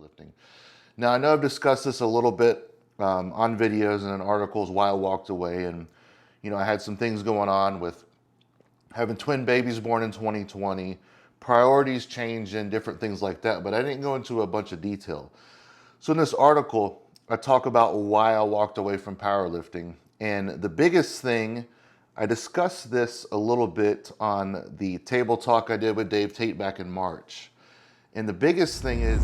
powerlifting. Now, I know I've discussed this a little bit on videos and in articles why I walked away, and I had some things going on with having twin babies born in 2020, priorities changing, different things like that, but I didn't go into a bunch of detail. So in this article, I talk about why I walked away from powerlifting, and the biggest thing, I discussed this a little bit on the table talk I did with Dave Tate back in March. And the biggest thing is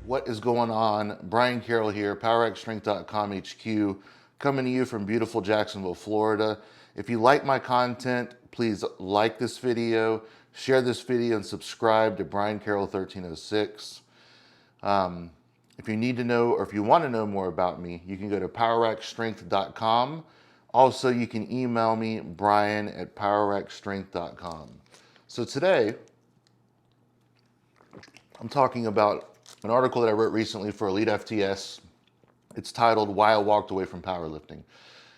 what is going on? Brian Carroll here, powerliftingstrength.com HQ, coming to you from beautiful Jacksonville, Florida. If you like my content, please like this video, share this video, and subscribe to Brian Carroll 1306. If you need to know, or if you want to know more about me, you can go to powerliftingstrength.com. Also, you can email me, brian@powerliftingstrength.com. So today, I'm talking about an article that I wrote recently for Elitefts. It's titled, Why I Walked Away from Powerlifting.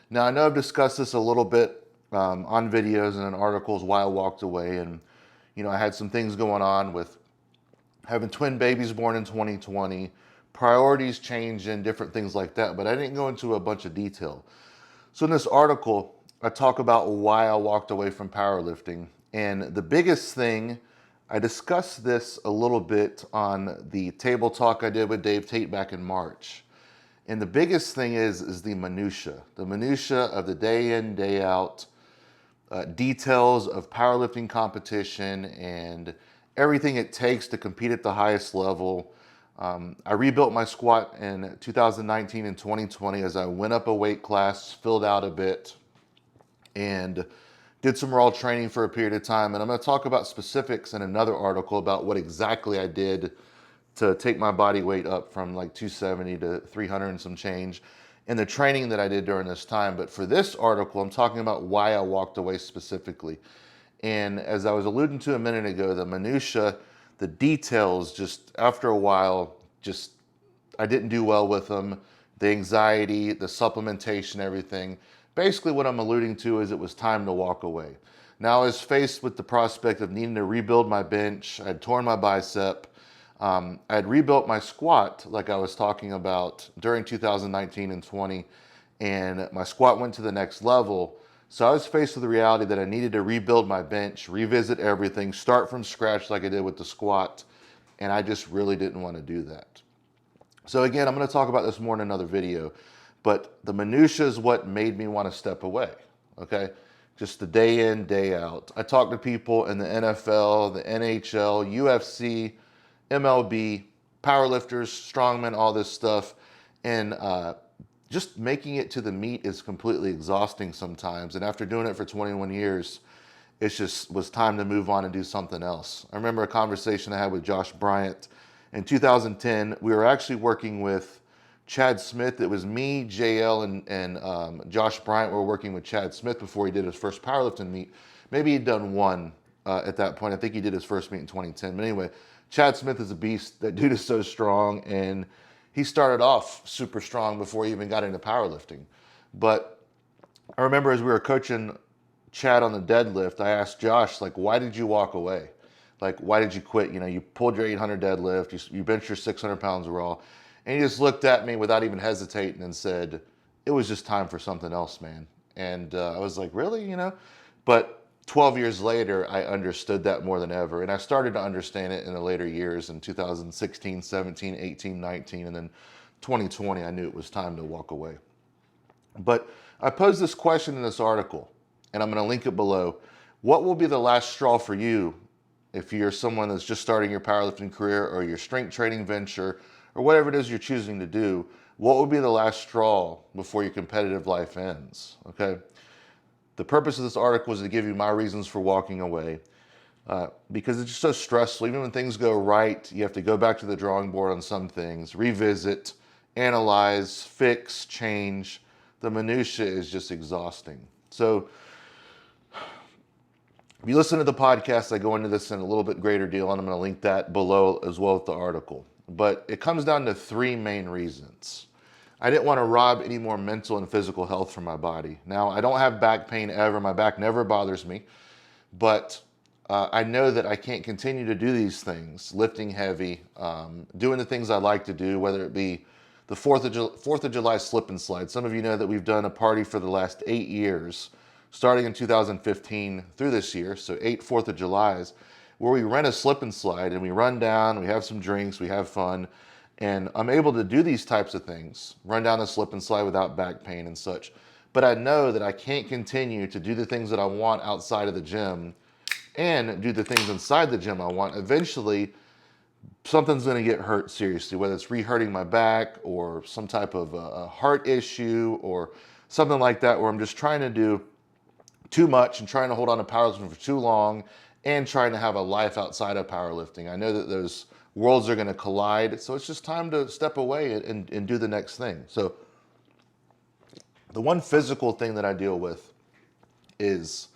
Now, I know I've discussed this a little bit on videos and in articles why I walked away, and I had some things going on with having twin babies born in 2020, priorities changing, different things like that, but I didn't go into a bunch of detail. So in this article, I talk about why I walked away from powerlifting, and the biggest thing, I discussed this a little bit on the table talk I did with Dave Tate back in March. And the biggest thing is the minutia of the day in, day out, details of powerlifting competition and everything it takes to compete at the highest level. I rebuilt my squat in 2019 and 2020 as I went up a weight class, filled out a bit, and did some raw training for a period of time. And I'm going to talk about specifics in another article about what exactly I did to take my body weight up from like 270 to 300 and some change, and the training that I did during this time. But for this article, I'm talking about why I walked away specifically. And as I was alluding to a minute ago, the minutia, the details, just after a while, I didn't do well with them. The anxiety, the supplementation, everything. Basically what I'm alluding to is it was time to walk away. Now I was faced with the prospect of needing to rebuild my bench. I had torn my bicep. I had rebuilt my squat like I was talking about during 2019 and 20, and my squat went to the next level. So I was faced with the reality that I needed to rebuild my bench, revisit everything, start from scratch like I did with the squat, and I just really didn't want to do that. So again, I'm going to talk about this more in another video, but the minutia is what made me want to step away, okay? Just the day in, day out. I talked to people in the NFL, the NHL, UFC, MLB, powerlifters, strongmen, all this stuff, and just making it to the meet is completely exhausting sometimes. And after doing it for 21 years, it just was time to move on and do something else. I remember a conversation I had with Josh Bryant in 2010. We were actually working with Chad Smith. It was me, JL, and Josh Bryant were working with Chad Smith before he did his first powerlifting meet. Maybe he'd done one at that point. I think he did his first meet in 2010. But anyway, Chad Smith is a beast. That dude is so strong, and he started off super strong before he even got into powerlifting. But I remember as we were coaching Chad on the deadlift, I asked Josh, like, why did you walk away? Like, why did you quit? You pulled your 800 deadlift, you benched your 600 pounds raw, and he just looked at me without even hesitating and said, it was just time for something else, man. And I was like, really? But 12 years later, I understood that more than ever. And I started to understand it in the later years in 2016, 17, 18, 19, and then 2020, I knew it was time to walk away. But I posed this question in this article, and I'm going to link it below. What will be the last straw for you if you're someone that's just starting your powerlifting career or your strength training venture or whatever it is you're choosing to do? What will be the last straw before your competitive life ends? Okay. The purpose of this article is to give you my reasons for walking away because it's just so stressful. Even when things go right, you have to go back to the drawing board on some things, revisit, analyze, fix, change. The minutia is just exhausting. So if you listen to the podcast, I go into this in a little bit greater deal, and I'm going to link that below as well with the article. But it comes down to three main reasons. I didn't want to rob any more mental and physical health from my body. Now, I don't have back pain ever. My back never bothers me. but I know that I can't continue to do these things, lifting heavy, doing the things I like to do, whether it be the 4th of July slip and slide. Some of you know that we've done a party for the last 8 years, starting in 2015 through this year, so 8 4th of Julys, where we rent a slip and slide and we run down, we have some drinks, we have fun, and I'm able to do these types of things, run down the slip and slide without back pain and such. But I know that I can't continue to do the things that I want outside of the gym and do the things inside the gym I want. Eventually, something's going to get hurt seriously, whether it's re-hurting my back or some type of a heart issue or something like that, where I'm just trying to do too much and trying to hold on to powerlifting for too long and trying to have a life outside of powerlifting. I know that those worlds are going to collide, so it's just time to step away and do the next thing. So the one physical thing that I deal with is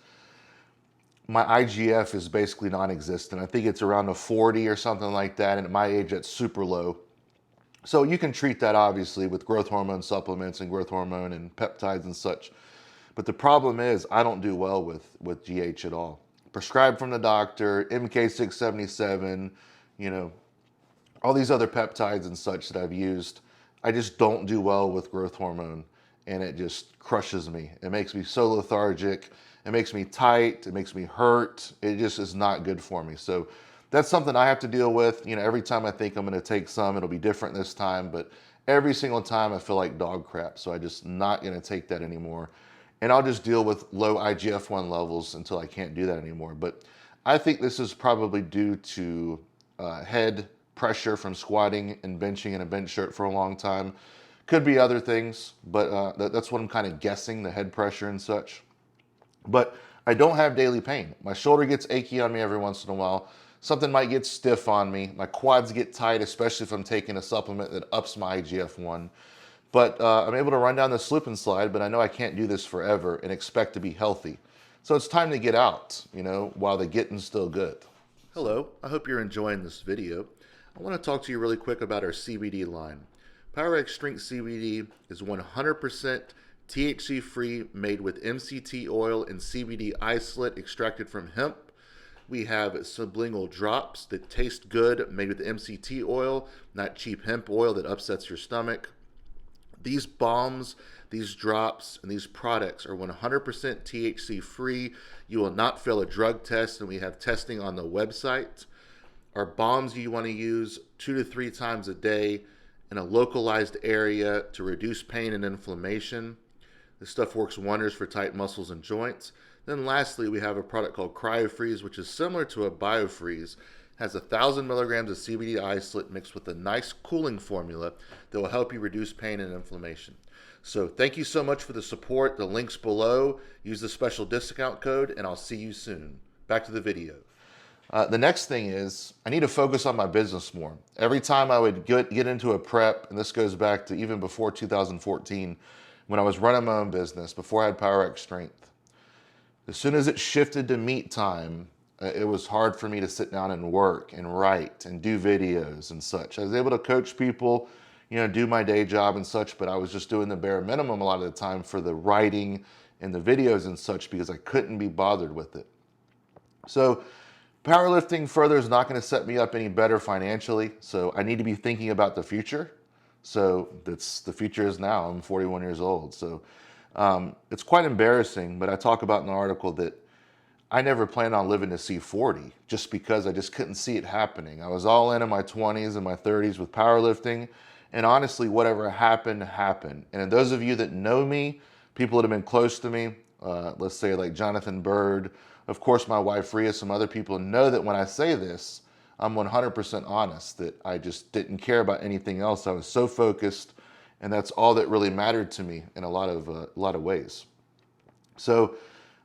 my IGF is basically non-existent. I think it's around a 40 or something like that, and at my age, that's super low. So you can treat that obviously with growth hormone supplements and growth hormone and peptides and such. But the problem is I don't do well with GH at all. Prescribed from the doctor, MK677, you know, all these other peptides and such that I've used. I just don't do well with growth hormone, and it just crushes me. It makes me so lethargic. It makes me tight. It makes me hurt. It just is not good for me. So that's something I have to deal with. You know, every time I think I'm going to take some, it'll be different this time. But every single time I feel like dog crap. So I'm just not going to take that anymore. And I'll just deal with low IGF-1 levels until I can't do that anymore. But I think this is probably due to head pressure from squatting and benching in a bench shirt for a long time. Could be other things, but that's what I'm kind of guessing, the head pressure and such. But I don't have daily pain. My shoulder gets achy on me every once in a while. Something might get stiff on me. My quads get tight, especially if I'm taking a supplement that ups my IGF-1. But I'm able to run down the slip and slide, but I know I can't do this forever and expect to be healthy. So it's time to get out, you know, while the getting's still good. Hello, I hope you're enjoying this video. I want to talk to you really quick about our CBD line. PowerX Strength CBD is 100% THC free, made with MCT oil and CBD isolate extracted from hemp. We have sublingual drops that taste good, made with MCT oil, not cheap hemp oil that upsets your stomach. These bombs, these drops, and these products are 100% THC free. You will not fail a drug test, and we have testing on the website. Our bombs you want to use 2 to 3 times a day in a localized area to reduce pain and inflammation. This stuff works wonders for tight muscles and joints. Then lastly, we have a product called Cryofreeze, which is similar to a BioFreeze. It has 1,000 milligrams of CBD isolate mixed with a nice cooling formula that will help you reduce pain and inflammation. So thank you so much for the support. The link's below. Use the special discount code, and I'll see you soon. Back to the video. The next thing is I need to focus on my business more. Every time I would get into a prep, and this goes back to even before 2014, when I was running my own business, before I had PowerX Strength, as soon as it shifted to meet time, it was hard for me to sit down and work and write and do videos and such. I was able to coach people, you know, do my day job and such, but I was just doing the bare minimum a lot of the time for the writing and the videos and such because I couldn't be bothered with it. So powerlifting further is not going to set me up any better financially, so I need to be thinking about the future. So the future is now. I'm 41 years old. So it's quite embarrassing, but I talk about in the article that I never planned on living to see 40 just because I just couldn't see it happening. I was all in my 20s and my 30s with powerlifting, and honestly, whatever happened, happened. And those of you that know me, people that have been close to me, let's say like Jonathan Bird, of course my wife Rhea, some other people know that when I say this, I'm 100% honest, that I just didn't care about anything else. I was so focused, and that's all that really mattered to me in a lot of ways. So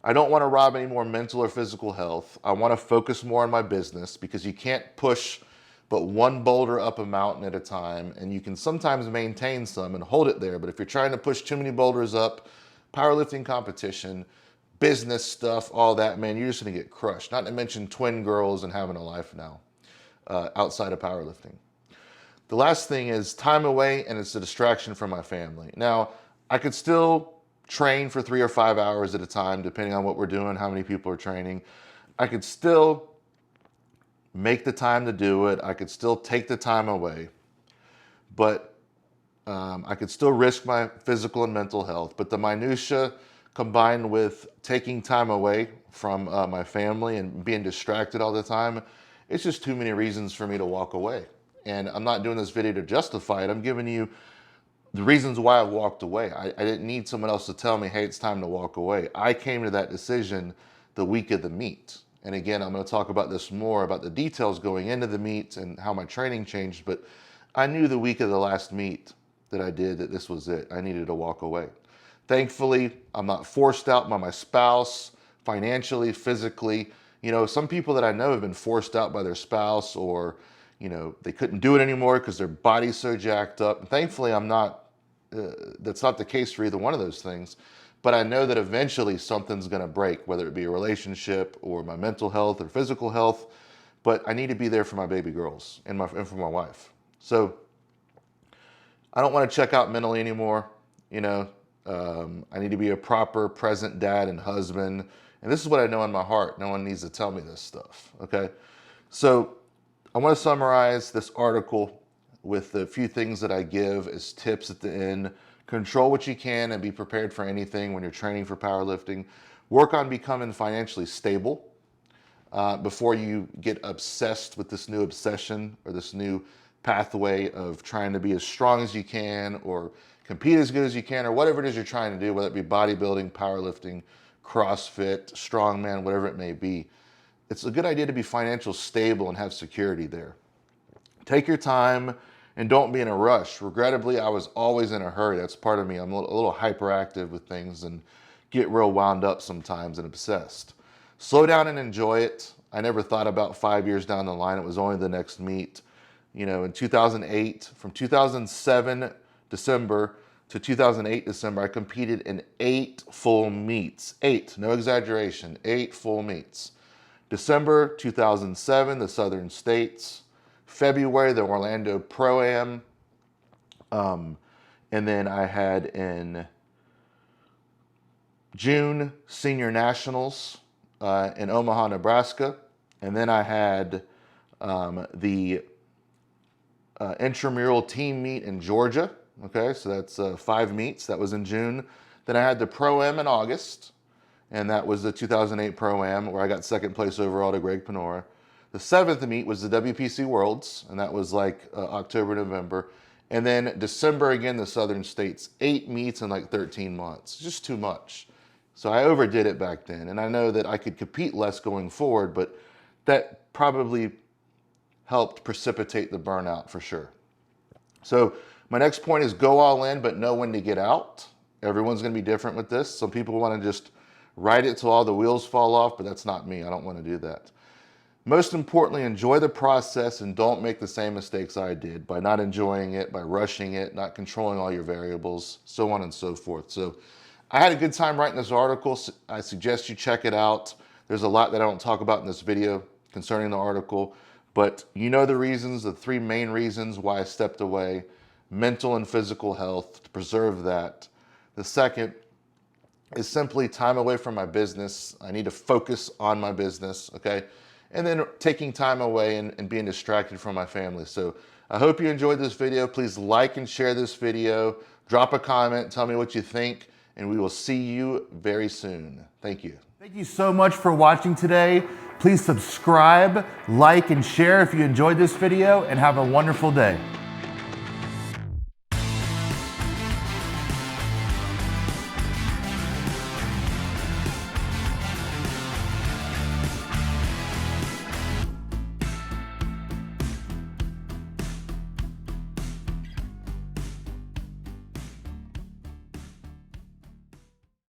I don't want to rob any more mental or physical health. I want to focus more on my business because you can't push but one boulder up a mountain at a time, and you can sometimes maintain some and hold it there. But if you're trying to push too many boulders up, powerlifting competition, business stuff, all that, man, you're just going to get crushed. Not to mention twin girls and having a life now outside of powerlifting. The last thing is time away, and it's a distraction from my family. Now, I could still train for 3 or 5 hours at a time, depending on what we're doing, how many people are training. I could still make the time to do it. I could still take the time away, but I could still risk my physical and mental health. But the minutia combined with taking time away from my family and being distracted all the time, it's just too many reasons for me to walk away. And I'm not doing this video to justify it. I'm giving you the reasons why I walked away. I didn't need someone else to tell me, hey, it's time to walk away. I came to that decision the week of the meet. And again, I'm going to talk about this more, about the details going into the meet and how my training changed. But I knew the week of the last meet that I did that this was it. I needed to walk away. Thankfully, I'm not forced out by my spouse, financially, physically. You know, some people that I know have been forced out by their spouse, or, you know, they couldn't do it anymore because their body's so jacked up. And thankfully, I'm not, that's not the case for either one of those things. But I know that eventually something's going to break, whether it be a relationship or my mental health or physical health. But I need to be there for my baby girls and for my wife. So I don't want to check out mentally anymore. You know, I need to be a proper present dad and husband. And this is what I know in my heart. No one needs to tell me this stuff. Okay. So I want to summarize this article with a few things that I give as tips at the end. Control what you can and be prepared for anything when you're training for powerlifting. Work on becoming financially stable before you get obsessed with this new obsession or this new pathway of trying to be as strong as you can or compete as good as you can, or whatever it is you're trying to do, whether it be bodybuilding, powerlifting, CrossFit, strongman, whatever it may be. It's a good idea to be financially stable and have security there. Take your time and don't be in a rush. Regrettably, I was always in a hurry. That's part of me. I'm a little hyperactive with things and get real wound up sometimes and obsessed. Slow down and enjoy it. I never thought about 5 years down the line. It was only the next meet. You know, in 2008, from 2007 December to 2008 December, I competed in 8 full meets. 8, no exaggeration, 8 full meets. December 2007, the Southern States. February, the Orlando Pro-Am. And then I had in June, Senior Nationals in Omaha, Nebraska. And then I had the intramural team meet in Georgia. Okay, so that's 5 meets. That was in June. Then I had the Pro-Am in August. And that was the 2008 Pro-Am where I got second place overall to Greg Panora. The 7th meet was the WPC Worlds, and that was like October, November. And then December, again, the Southern States. 8 meets in like 13 months. Just too much. So I overdid it back then. And I know that I could compete less going forward, but that probably helped precipitate the burnout for sure. So my next point is go all in, but know when to get out. Everyone's going to be different with this. Some people want to just ride it till all the wheels fall off, but that's not me. I don't want to do that. Most importantly, enjoy the process and don't make the same mistakes I did by not enjoying it, by rushing it, not controlling all your variables, so on and so forth. So I had a good time writing this article. I suggest you check it out. There's a lot that I don't talk about in this video concerning the article, but you know the reasons, the 3 main reasons why I stepped away: mental and physical health, to preserve that. The second is simply time away from my business. I need to focus on my business, okay? And then taking time away and being distracted from my family. So I hope you enjoyed this video. Please like and share this video. Drop a comment, tell me what you think, and we will see you very soon. Thank you. Thank you so much for watching today. Please subscribe, like, and share if you enjoyed this video, and have a wonderful day.